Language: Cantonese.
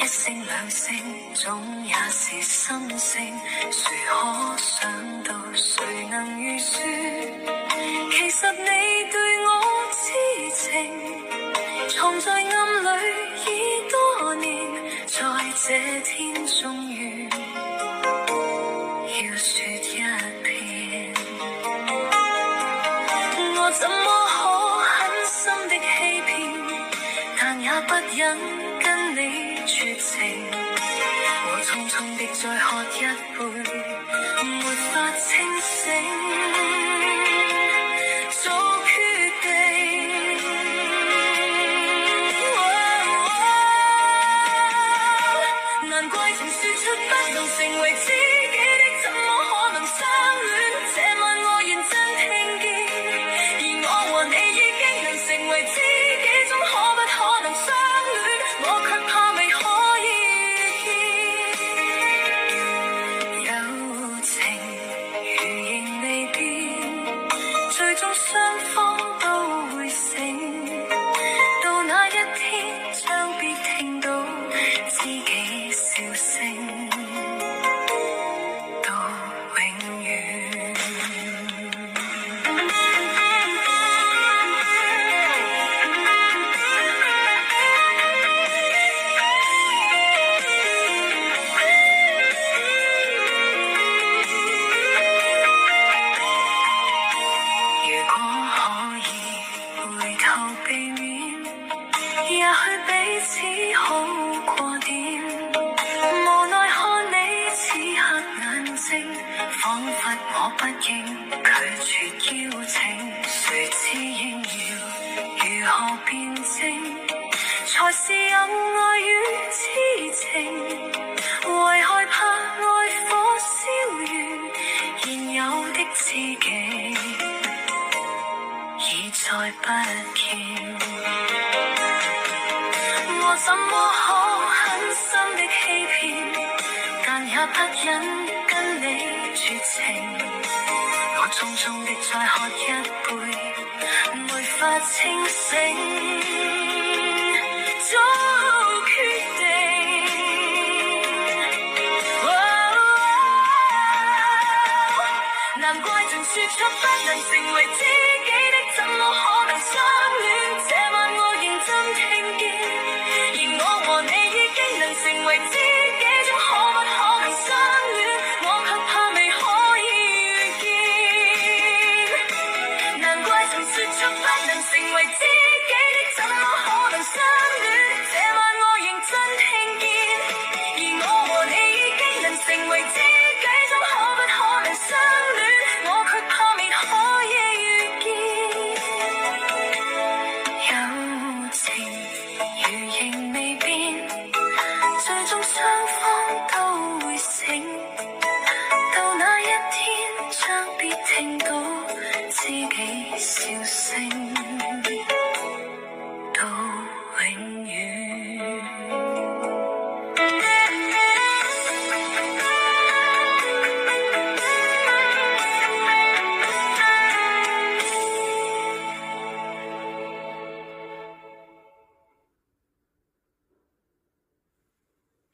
一聲兩聲，總也是心聲。誰可想到，誰能預算？其實你對我痴情，藏在暗裏已多年，在這天終於要說一遍。我怎麼可狠心的欺騙，但也不忍跟你絕情。我匆匆的再喝一杯，沒法清醒。做決定，難怪曾說出不能成為知己的，怎麼可能相戀？這晚我認真聽見，而我和你已經能成為知己，怎可不可能相戀？我卻怕未可以見，友情如仍未變，最終雙方都會醒，到那一天將必聽到知己笑聲，到永遠。如果可以回頭避免，也許彼此好過點。無奈看你此刻眼睛，彷彿我不應拒絕邀請。誰知應要如何辯證，才是有愛與痴情。為害怕愛火燒完現有的知己，已再不見。我怎麼可狠心的欺騙，但也不忍跟你絕情。我匆匆的再喝一杯，沒法清醒。做決定，難怪曾說出不能成為知己。